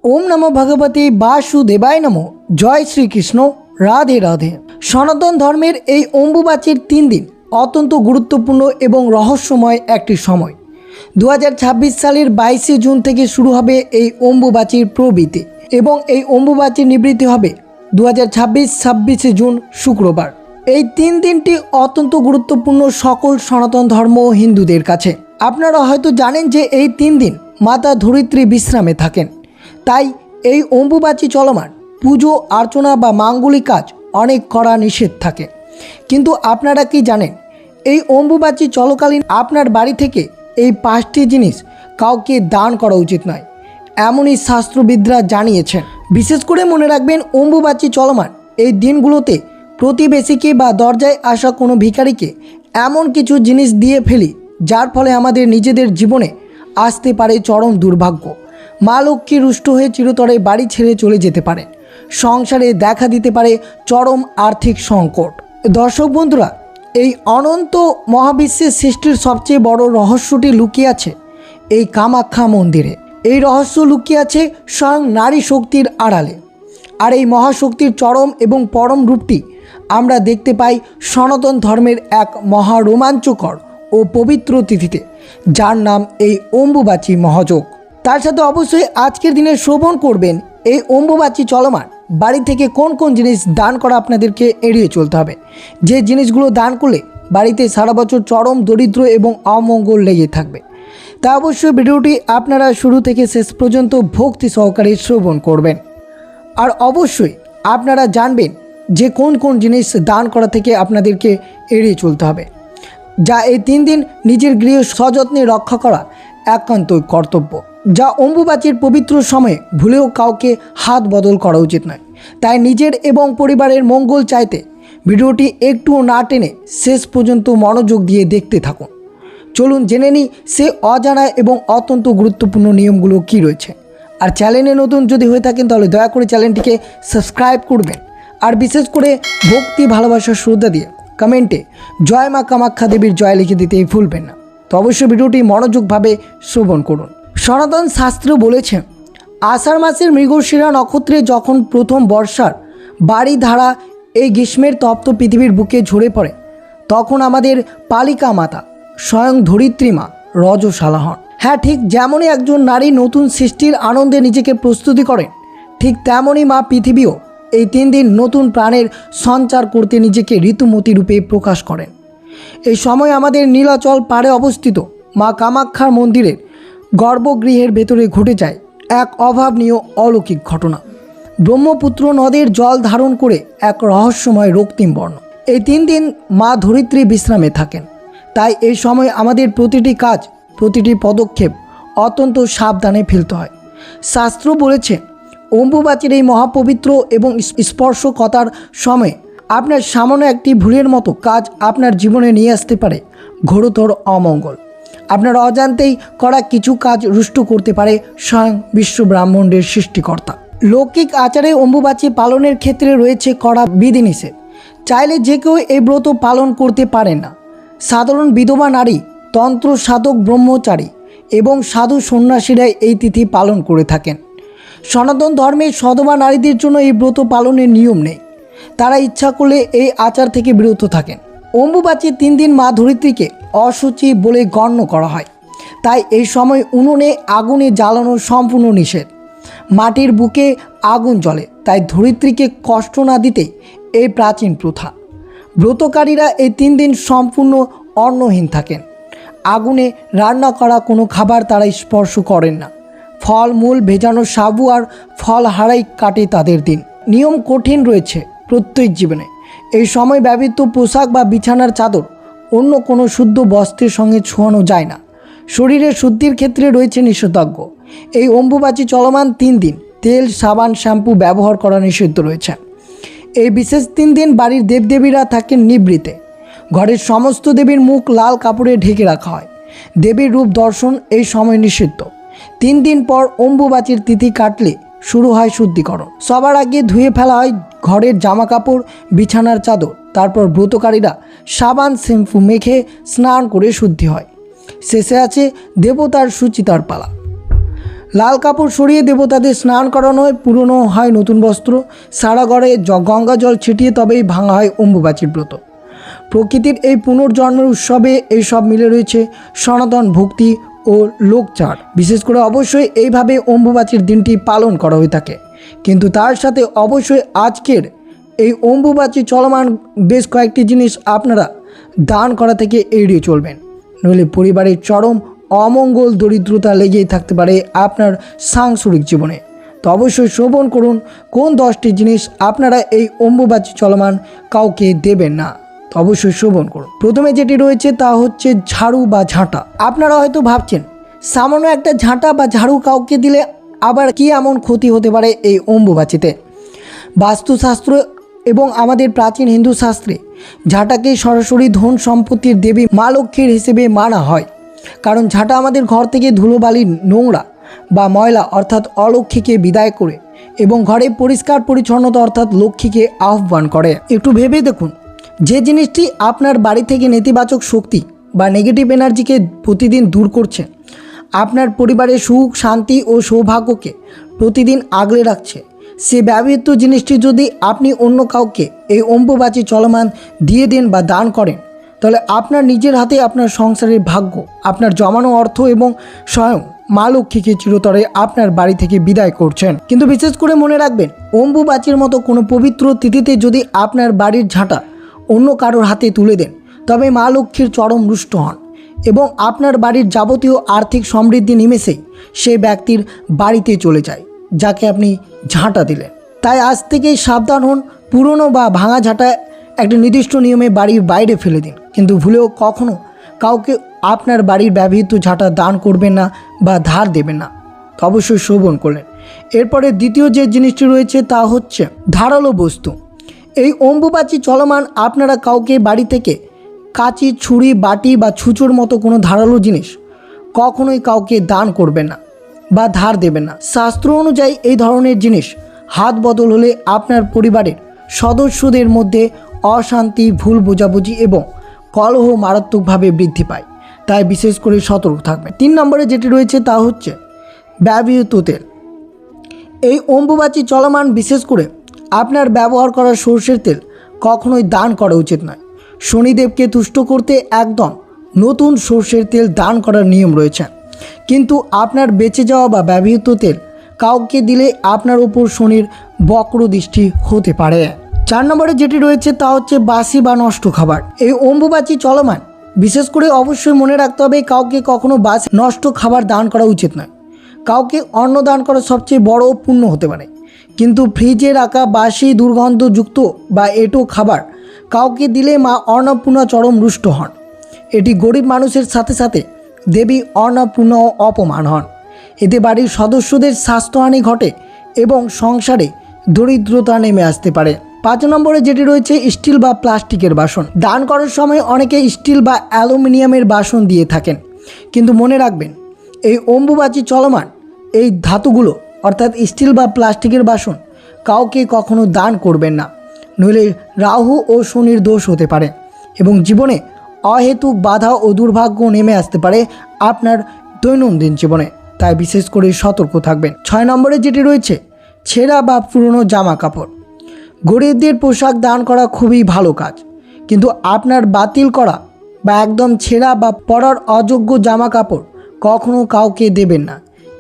ओम नमो भगवते वासुदेवाय नमो। जय श्रीकृष्ण। राधे राधे। सनातन धर्मेर এই অম্বুবাচীর 3 দিন অত্যন্ত গুরুত্বপূর্ণ এবং রহস্যময় একটি সময়। 2026 সালের 22 জুন থেকে শুরু হবে এই অম্বুবাচীর প্রবৃত্তি এবং এই অম্বুবাচীর নিবৃত্তি হবে 2026 26 জুন শুক্রবার। এই 3 দিনটি অত্যন্ত গুরুত্বপূর্ণ সকল সনাতন ধর্ম হিন্দুদের কাছে। আপনারা হয়তো জানেন যে এই 3 দিন মাতা ধরিত্রী বিশ্রামে থাকেন, তাই এই অম্বুবাচী চলমান পুজো অর্চনা বা মাঙ্গলিক কাজ অনেক করা নিষেধ থাকে। কিন্তু আপনারা কি জানেন, এই অম্বুবাচী চলাকালীন আপনার বাড়ি থেকে এই 5টি জিনিস কাউকে দান করা উচিত নয়, এমনই শাস্ত্রবিদরা জানিয়েছেন। বিশেষ করে মনে রাখবেন, অম্বুবাচী চলমান এই দিনগুলোতে প্রতিবেশীকে বা দরজায় আসা কোনো ভিখারিকে এমন কিছু জিনিস দিয়ে ফেলি যার ফলে আমাদের নিজেদের জীবনে আসতে পারে চরম দুর্ভাগ্য। মা লক্ষ্মী রুষ্ট হয়ে চিরতরে বাড়ি ছেড়ে চলে যেতে পারে, সংসারে দেখা দিতে পারে চরম আর্থিক সংকট। দর্শক বন্ধুরা, এই অনন্ত মহাবিশ্বের সৃষ্টির সবচেয়ে বড় রহস্যটি লুকিয়ে আছে এই কামাখ্যা মন্দিরে। এই রহস্য লুকিয়ে আছে স্বয়ং নারী শক্তির আড়ালে। আর এই মহাশক্তির চরম এবং পরম রূপটি আমরা দেখতে পাই সনাতন ধর্মের এক মহা রোমাঞ্চকর ও পবিত্র তিথিতে, যার নাম এই অম্বুবাচী মহাযোগ। তার সাথে অবশ্যই আজকের দিনে শ্রবণ করবেন এই অম্বুবাচী চলমান বাড়ি থেকে কোন কোন জিনিস দান করা আপনাদেরকে এড়িয়ে চলতে হবে, যে জিনিসগুলো দান করলে বাড়িতে সারা বছর চরম দরিদ্র এবং অমঙ্গল লেগে থাকবে। তা অবশ্যই ভিডিওটি আপনারা শুরু থেকে শেষ পর্যন্ত ভক্তি সহকারে শ্রবণ করবেন। আর অবশ্যই আপনারা জানবেন যে কোন কোন জিনিস দান করা থেকে আপনাদেরকে এড়িয়ে চলতে হবে, যা এই 3 দিন নিজের গৃহ সযত্নে রক্ষা করা একান্তই কর্তব্য। যা অম্বুবাচীর পবিত্র সময়ে ভুলেও কাউকে হাত বদল করা উচিত নয়। তাই নিজের এবং পরিবারের মঙ্গল চাইতে ভিডিওটি একটুও না টেনে শেষ পর্যন্ত মনোযোগ দিয়ে দেখতে থাকুন। চলুন জেনে নিই সে অজানা এবং অত্যন্ত গুরুত্বপূর্ণ নিয়মগুলো কী রয়েছে। আর চ্যানেলে নতুন যদি হয়ে থাকেন তাহলে দয়া করে চ্যানেলটিকে সাবস্ক্রাইব করবেন। আর বিশেষ করে ভক্তি ভালোবাসার শ্রদ্ধা দিয়ে কমেন্টে জয় মা কামাখ্যা দেবীর জয় লিখে দিতেই ভুলবেন না। তো অবশ্যই ভিডিওটি মনোযোগভাবে শ্রবণ করুন। সনাতন শাস্ত্র বলেছে, আষাঢ় মাসের মৃগশিরা নক্ষত্রে যখন প্রথম বর্ষার বাড়ি ধারা এই গ্রীষ্মের তপ্ত পৃথিবীর বুকে ঝরে পড়ে, তখন আমাদের পালিকা মাতা স্বয়ং ধরিত্রী মা রজস্বালা হন। হ্যাঁ, ঠিক যেমনই একজন নারী নতুন সৃষ্টির আনন্দে নিজেকে প্রস্তুতি করেন, ঠিক তেমনই মা পৃথিবীও এই 3 দিন নতুন প্রাণের সঞ্চার করতে নিজেকে ঋতুমতী রূপে প্রকাশ করেন। এই সময় আমাদের নীলাচল পাড়ে অবস্থিত মা কামাখ্যার মন্দিরের গর্ভগৃহের ভেতরে ঘটে যায় এক অভাবনীয় অলৌকিক ঘটনা। ব্রহ্মপুত্র নদের জল ধারণ করে এক রহস্যময় রক্তিম বর্ণ। এই 3 দিন মা ধরিত্রী বিশ্রামে থাকেন, তাই এই সময় আমাদের প্রতিটি কাজ, প্রতিটি পদক্ষেপ অত্যন্ত সাবধানে ফেলতে হয়। শাস্ত্র বলেছে, অম্বুবাচীর এই মহাপবিত্র এবং স্পর্শকতার সময়ে আপনার সামান্য একটি ভুলের মতো কাজ আপনার জীবনে নিয়ে আসতে পারে ঘোরতর অমঙ্গল। আপনার অজান্তেই করা কিছু কাজ রুষ্ট করতে পারে স্বয়ং বিশ্ব ব্রাহ্মণ্ডের সৃষ্টিকর্তা। লৌকিক আচারে অম্বুবাচী পালনের ক্ষেত্রে রয়েছে কড়া বিধিনিষেধ। চাইলে যে কেউ এই ব্রত পালন করতে পারেন না। সাধারণ বিধবা নারী, তন্ত্র সাধক ব্রহ্মচারী এবং সাধু সন্ন্যাসীরাই এই তিথি পালন করে থাকেন। সনাতন ধর্মের সধবা নারীদের জন্য এই ব্রত পালনের নিয়ম নেই, তারা ইচ্ছা করলে এই আচার থেকে বিরত থাকেন। অম্বুবাচীর 3 দিন মা ধরিত্রীকে অশুচি বলে গণ্য করা হয়, তাই এই সময় উনুনে আগুনে জ্বালানো সম্পূর্ণ নিষেধ। মাটির বুকে আগুন জ্বলে, তাই ধরিত্রীকে কষ্ট না দিতে এই প্রাচীন প্রথা। ব্রতকারীরা এই 3 দিন সম্পূর্ণ অন্নহীন থাকেন। আগুনে রান্না করা কোনো খাবার তারা স্পর্শ করেন না। ফল মূল ভেজানো সাবু আর ফল হারাই কাটে তাদের দিন। নিয়ম কঠিন রয়েছে প্রত্যেক জীবনে। এই সময় ব্যবহৃত পোশাক বা বিছানার চাদর অন্য কোনো শুদ্ধ বস্ত্রের সঙ্গে ছোঁয়ানো যায় না। শরীরের শুদ্ধির ক্ষেত্রে রয়েছে নিষেধাজ্ঞা। এই অম্বুবাচী চলমান 3 দিন তেল, সাবান, শ্যাম্পু ব্যবহার করা নিষিদ্ধ রয়েছে। এই বিশেষ 3 দিন বাড়ির দেবদেবীরা থাকেন নিবৃতে। ঘরের সমস্ত দেবীর মুখ লাল কাপড়ে ঢেকে রাখা হয়। দেবীর রূপ দর্শন এই সময় নিষিদ্ধ। 3 দিন পর অম্বুবাচীর তিথি কাটলে শুরু হয় শুদ্ধিকরণ। সবার আগে ধুয়ে ফেলা হয় ঘরের জামা কাপড়, বিছানার চাদর। তারপর ব্রতকারীরা সাবান শ্যাম্পু মেখে স্নান করে শুদ্ধি হয়। শেষে আছে দেবতার সুচিতার পালা। লাল কাপড় সরিয়ে দেবতাদের স্নান করানো হয়, পুরনো হয় নতুন বস্ত্র, সারা ঘরে গঙ্গা জল ছিটিয়ে তবেই ভাঙা হয় অম্বুবাচীর ব্রত। প্রকৃতির এই পুনর্জন্মের উৎসবে এই সব মিলে রয়েছে সনাতন ভক্তি ও লোকচার। বিশেষ করে অবশ্যই এইভাবে অম্বুবাচীর দিনটি পালন করা হয়ে থাকে। কিন্তু তার সাথে অবশ্যই আজকের এই অম্বুবাচী চলমান বেশ কয়েকটি জিনিস আপনারা দান করা থেকে এড়িয়ে চলবেন, নইলে পরিবারের চরম অমঙ্গল দরিদ্রতা লেগেই থাকতে পারে আপনার সাংসারিক জীবনে। তো অবশ্যই শ্রবণ করুন কোন 10টি জিনিস আপনারা এই অম্বুবাচী চলমান কাউকে দেবেন না। তো অবশ্যই শ্রবণ করুন। প্রথমে যেটি রয়েছে তা হচ্ছে ঝাড়ু বা ঝাঁটা। আপনারা হয়তো ভাবছেন সামান্য একটা ঝাঁটা বা ঝাড়ু কাউকে দিলে আবার কি এমন ক্ষতি হতে পারে এই অম্বুবাচীতে। বাস্তুশাস্ত্র এবং আমাদের প্রাচীন হিন্দু শাস্ত্রে ঝাঁটাকে সরাসরি ধন সম্পত্তির দেবী মা লক্ষ্মীর হিসেবে মানা হয়। কারণ ঝাঁটা আমাদের ঘর থেকে ধুলোবালি, নোংরা বা ময়লা অর্থাৎ অলক্ষ্মীকে বিদায় করে এবং ঘরে পরিষ্কার পরিচ্ছন্নতা অর্থাৎ লক্ষ্মীকে আহ্বান করে। একটু ভেবে দেখুন, যে জিনিসটি আপনার বাড়ি থেকে নেতিবাচক শক্তি বা নেগেটিভ এনার্জিকে প্রতিদিন দূর করছে, আপনার পরিবারের সুখ, শান্তি ও সৌভাগ্যকে প্রতিদিন আগলে রাখছে, সে ব্যবহৃত জিনিসটি যদি আপনি অন্য কাউকে এই অম্বুবাচী চলমান দিয়ে দেন বা দান করেন, তাহলে আপনার নিজের হাতে আপনার সংসারের ভাগ্য, আপনার জমানো অর্থ এবং স্বয়ং মা লক্ষ্মীকে চিরতরে আপনার বাড়ি থেকে বিদায় করছেন। কিন্তু বিশেষ করে মনে রাখবেন, অম্বুবাচীর মতো কোনো পবিত্র তিথিতে যদি আপনার বাড়ির ঝাঁটা অন্য কারোর হাতে তুলে দেন, তবে মা লক্ষ্মীর চরম রুষ্ট হন এবং আপনার বাড়ির যাবতীয় আর্থিক সমৃদ্ধি নিমেষেই সেই ব্যক্তির বাড়িতে চলে যায় যাকে আপনি ঝাঁটা দিলেন। তাই আজ থেকেই সাবধান হন, পুরনো বা ভাঙা ঝাঁটা একটা নির্দিষ্ট নিয়মে বাড়ির বাইরে ফেলে দিন, কিন্তু ভুলেও কখনো কাউকে আপনার বাড়ির ব্যবহৃত ঝাঁটা দান করবেন না বা ধার দেবেন না। তো অবশ্যই শ্রবণ করলেন। এরপরে দ্বিতীয় যে জিনিসটি রয়েছে তা হচ্ছে ধারালো বস্তু। এই অম্বুবাচী চলমান আপনারা কাউকে বাড়ি থেকে কাঁচি, ছুরি, বাটি বা ছুঁচোর মতো কোনো ধারালো জিনিস কখনোই কাউকে দান করবেন না বা ধার দেবেন না। শাস্ত্র অনুযায়ী এই ধরনের জিনিস হাত বদল হলে আপনার পরিবারের সদস্যদের মধ্যে অশান্তি, ভুল বোঝাবুঝি এবং কলহ মারাত্মকভাবে বৃদ্ধি পায়। তাই বিশেষ করে সতর্ক থাকবেন। 3 নম্বরে যেটি রয়েছে তা হচ্ছে ব্যবহৃত তেল। এই অম্বুবাচী চলমান বিশেষ করে আপনার ব্যবহার করা সরষের তেল কখনোই দান করা উচিত নয়। শনিদেবকে তুষ্ট করতে একদম নতুন সরষের তেল দান করার নিয়ম রয়েছে, কিন্তু আপনার বেঁচে যাওয়া বা ব্যবহৃত তেল কাউকে দিলে আপনার উপর শনির বক্র দৃষ্টি হতে পারে। 4 নম্বরে যেটি রয়েছে তা হচ্ছে বাসি বা নষ্ট খাবার। এই অম্বুবাচী চলমান বিশেষ করে অবশ্যই মনে রাখতে হবে, কাউকে কখনো বাসি নষ্ট খাবার দান করা উচিত নয়। কাউকে অন্ন দান করা সবচেয়ে বড় পুণ্য হতে পারে, কিন্তু ফ্রিজে রাখা বাসি, দুর্গন্ধযুক্ত বা এঁটো খাবার কাউকে দিলে মা অন্নপূর্ণা চরম রুষ্ট হন। এটি গরিব মানুষের সাথে সাথে দেবী অন্নপূর্ণাও অপমান হন। এতে বাড়ির সদস্যদের স্বাস্থ্যহানি ঘটে এবং সংসারে দরিদ্রতা নেমে আসতে পারে। 5 নম্বরে যেটি রয়েছে স্টিল বা প্লাস্টিকের বাসন। দান করার সময় অনেকে স্টিল বা অ্যালুমিনিয়ামের বাসন দিয়ে থাকেন, কিন্তু মনে রাখবেন এই অম্বুবাচী চলমান এই ধাতুগুলো অর্থাৎ স্টিল বা প্লাস্টিকের বাসন কাউকে কখনো দান করবেন না, নইলে রাহু ও শনির দোষ হতে পারে এবং জীবনে অহেতুক বাধা ও দুর্ভাগ্য নেমে আসতে পারে আপনার দৈনন্দিন জীবনে। তাই বিশেষ করে সতর্ক থাকবেন। 6 নম্বরে যেটি রয়েছে ছেঁড়া বা পুরনো জামা কাপড়। গরিবদের পোশাক দান করা খুবই ভালো কাজ, কিন্তু আপনার বাতিল করা বা একদম ছেঁড়া বা পরার অযোগ্য জামা কাপড় কখনো কাউকে দেবেন না।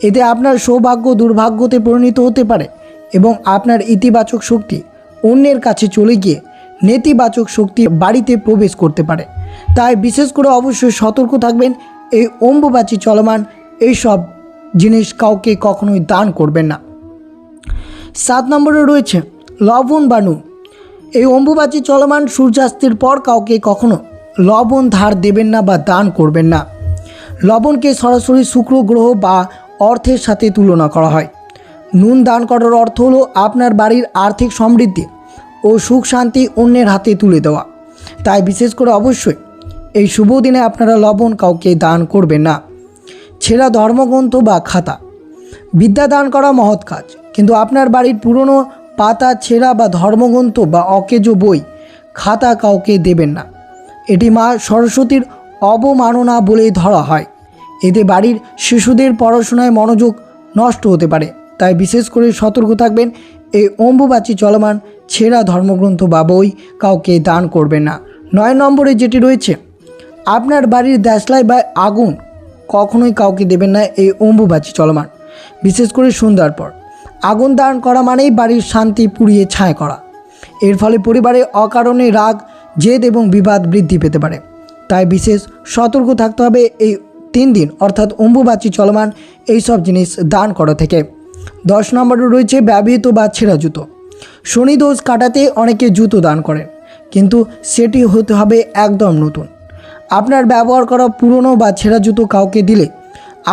এতে আপনার সৌভাগ্য দুর্ভাগ্যতে পরিণত হতে পারে এবং আপনার ইতিবাচক শক্তি অন্যের কাছে চলে গিয়ে নেতিবাচক শক্তি বাড়িতে প্রবেশ করতে পারে। তাই বিশেষ করে অবশ্যই সতর্ক থাকবেন। এই অম্বুবাচী চলমান এইসব জিনিস কাউকে কখনোই দান করবেন না। 7 নম্বরে রয়েছে লবণ বা নুন। এই অম্বুবাচী চলমান সূর্যাস্তের পর কাউকে কখনো লবণ ধার দেবেন না বা দান করবেন না। লবণকে সরাসরি শুক্র গ্রহ বা অর্থের সাথে তুলনা করা হয়। নুন দান করার অর্থ হলো আপনার বাড়ির আর্থিক সমৃদ্ধি ও সুখ শান্তি অন্যের হাতে তুলে দেওয়া। তাই বিশেষ করে অবশ্যই এই শুভ দিনে আপনারা লবণ কাউকে দান করবেন না। ছেঁড়া ধর্মগ্রন্থ বা খাতা। বিদ্যা দান করা মহৎ কাজ, কিন্তু আপনার বাড়ির পুরনো পাতা, ছেঁড়া বা ধর্মগ্রন্থ বা অকেজো বই, খাতা কাউকে দেবেন না। এটি মা সরস্বতীর অবমাননা বলে ধরা হয়। এতে বাড়ির শিশুদের পড়াশোনায় মনোযোগ নষ্ট হতে পারে। তাই বিশেষ করে সতর্ক থাকবেন। এই অম্বুবাচী চলমান ছেঁড়া ধর্মগ্রন্থ বা বই কাউকে দান করবেন না। 9 নম্বরে যেটি রয়েছে, আপনার বাড়ির দেশলাই বা আগুন কখনোই কাউকে দেবেন না এই অম্বুবাচী চলমান, বিশেষ করে সন্ধ্যার পর। আগুন দান করা মানেই বাড়ির শান্তি পুড়িয়ে ছাই করা। এর ফলে পরিবারে অকারণে রাগ, জেদ এবং বিবাদ বৃদ্ধি পেতে পারে। তাই বিশেষ সতর্ক থাকতে হবে এই 3 দিন অর্থাৎ অম্বুবাচী চলমান এইসব জিনিস দান করা থেকে। 10 নম্বরে রয়েছে ব্যবহৃত বা ছেঁড়া জুতো। শনি দোষ কাটাতে অনেকে জুতো দান করেন, কিন্তু সেটি হতে হবে একদম নতুন। আপনার ব্যবহার করা পুরনো বা ছেঁড়া জুতো কাউকে দিলে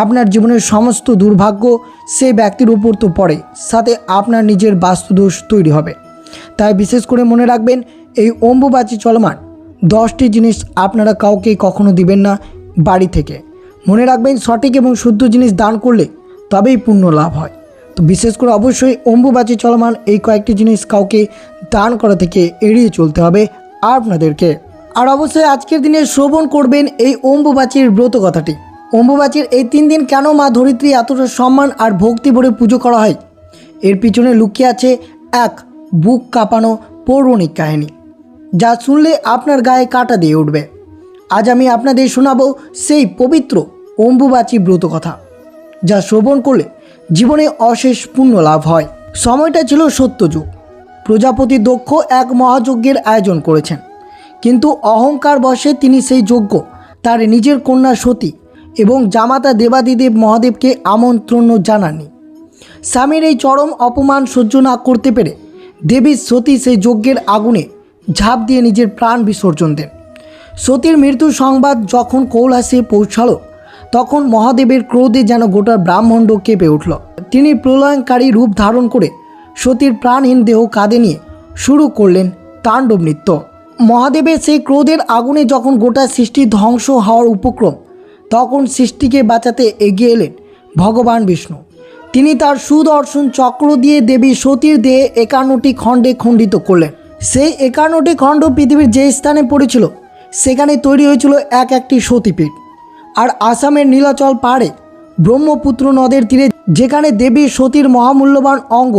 আপনার জীবনের সমস্ত দুর্ভাগ্য সেই ব্যক্তির উপর তো পড়ে, সাথে আপনার নিজের বাস্তুদোষ তৈরি হবে। তাই বিশেষ করে মনে রাখবেন, এই অম্বুবাচী চলমান 10টি জিনিস আপনারা কাউকে কখনো দিবেন না বাড়ি থেকে। মনে রাখবেন, সঠিক এবং শুদ্ধ জিনিস দান করলে তবেই পুণ্য লাভ হয়। তো বিশেষ করে অবশ্যই অম্বুবাচী চলমান এই কয়েকটি জিনিস কাউকে দান করা থেকে এড়িয়ে চলতে হবে আপনাদেরকে। আর অবশ্যই আজকের দিনে শ্রবণ করবেন এই অম্বুবাচীর ব্রত কথাটি। অম্বুবাচীর এই 3 দিন কেন মা ধরিত্রী এতটা সম্মান আর ভক্তি ভরে পুজো করা হয়, এর পিছনে লুকিয়ে আছে এক বুক কাঁপানো পৌরাণিক কাহিনী, যা শুনলে আপনার গায়ে কাঁটা দিয়ে উঠবে। আজ আমি আপনাদের শোনাবো সেই পবিত্র অম্বুবাচী ব্রত কথা, যা শ্রবণ করলে জীবনে অশেষ পুণ্য লাভ হয়। সময়টা ছিল সত্যযুগ। প্রজাপতি দক্ষ এক মহাযজ্ঞের আয়োজন করেছেন, কিন্তু অহংকার বশে তিনি সেই যজ্ঞ তার নিজের কন্যা সতী এবং জামাতা দেবাদিদেব মহাদেবকে আমন্ত্রণ জানাননি। স্বামীর এই চরম অপমান সহ্য না করতে পেরে দেবী সতী সেই যজ্ঞের আগুনে ঝাঁপ দিয়ে নিজের প্রাণ বিসর্জন দেন। সতীর মৃত্যু সংবাদ যখন কৈলাসে পৌঁছালো, তখন মহাদেবের ক্রোধে যেন গোটা ব্রাহ্মণ্ড কেঁপে উঠল। তিনি প্রলয়ঙ্কারী রূপ ধারণ করে সতীর প্রাণহীন দেহ কাঁধে নিয়ে শুরু করলেন তাণ্ডব নৃত্য। মহাদেবের সেই ক্রোধের আগুনে যখন গোটা সৃষ্টি ধ্বংস হওয়ার উপক্রম, তখন সৃষ্টিকে বাঁচাতে এগিয়ে এলেন ভগবান বিষ্ণু। তিনি তার সুদর্শন চক্র দিয়ে দেবী সতীর দেহে 51টি খণ্ডে খণ্ডিত করলেন। সেই 51টি খণ্ড পৃথিবীর যে স্থানে পড়েছিল, সেখানে তৈরি হয়েছিল একটি সতীপীঠ। আর আসামের নীলাচল পাহাড়ে ব্রহ্মপুত্র নদের তীরে যেখানে দেবী সতীর মহামূল্যবান অঙ্গ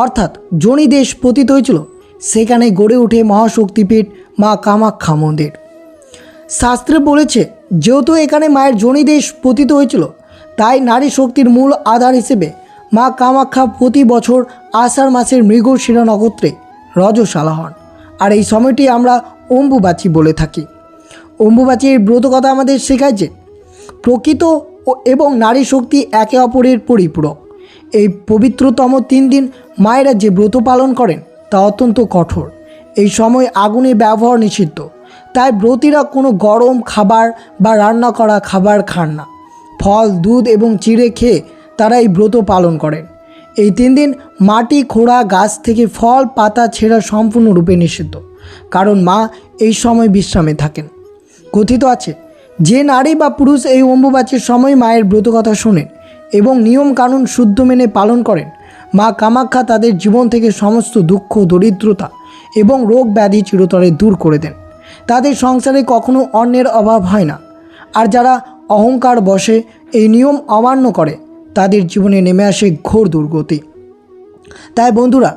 অর্থাৎ যোনিদেশ পতিত হয়েছিল, সেখানে গড়ে ওঠে মহাশক্তিপীঠ মা কামাখ্যা মন্দির। শাস্ত্রে বলেছে, যেহেতু এখানে মায়ের যোনিদেশ পতিত হয়েছিল, তাই নারী শক্তির মূল আধার হিসেবে মা কামাখ্যা প্রতি বছর আষাঢ় মাসের মৃগশিরা নক্ষত্রে রজস্বালা হন। আর এই সময়টি আমরা অম্বুবাচী বলে থাকি। অম্বুবাচীর ব্রত কথা আমাদের শেখায় যে প্রকৃত এবং নারী শক্তি একে অপরের পরিপূরক। এই পবিত্রতম 3 দিন মায়েরা যে ব্রত পালন করেন তা অত্যন্ত কঠোর। এই সময় আগুনের ব্যবহার নিষিদ্ধ, তাই ব্রতীরা কোনো গরম খাবার বা রান্না করা খাবার খান না। ফল, দুধ এবং চিড়ে খেয়ে তারা এই ব্রত পালন করেন। এই 3 দিন মাটি খোঁড়া, গাছ থেকে ফল পাতা ছেঁড়া সম্পূর্ণরূপে নিষিদ্ধ, কারণ মা এই সময় বিশ্রামে থাকেন। কথিত আছে, যে নারী বা পুরুষ এই অম্বুবাচীর সময় মায়ের ব্রত কথা শোনেন এবং নিয়ম কানুন শুদ্ধ মেনে পালন করেন, মা কামাখ্যা তাদের জীবন থেকে সমস্ত দুঃখ, দরিদ্রতা এবং রোগ ব্যাধি চিরতরে দূর করে দেন। তাদের সংসারে কখনো অন্যের অভাব হয় না। আর যারা অহংকার বশে এই নিয়ম অমান্য করে, তাদের জীবনে নেমে আসে ঘোর দুর্গতি। তাই বন্ধুরা,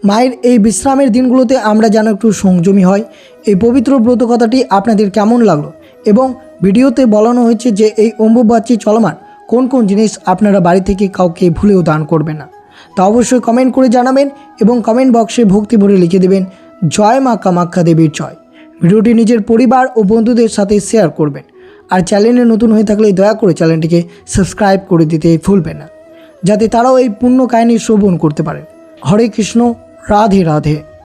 মায়ের এই বিশ্রামের দিনগুলোতে আমরা যেন একটু সংযমী হয়। এই পবিত্র ব্রত কথাটি আপনাদের কেমন লাগলো, এবং ভিডিওতে বলানো হয়েছে যে এই অম্বুবাচী চলমান কোন কোন জিনিস আপনারা বাড়ি থেকে কাউকে ভুলেও দান করবেন না, তা অবশ্যই কমেন্ট করে জানাবেন এবং কমেন্ট বক্সে ভক্তি ভরে লিখে দেবেন জয় মা কামাখ্যা দেবীর জয়। ভিডিওটি নিজের পরিবার ও বন্ধুদের সাথে শেয়ার করবেন। আর চ্যানেলে নতুন হয়ে থাকলে দয়া করে চ্যানেলটিকে সাবস্ক্রাইব করে দিতে ভুলবেন না, যাতে তারাও এই পুণ্য কাহিনী শ্রবণ করতে পারেন। হরে কৃষ্ণ, রাধে রাধে।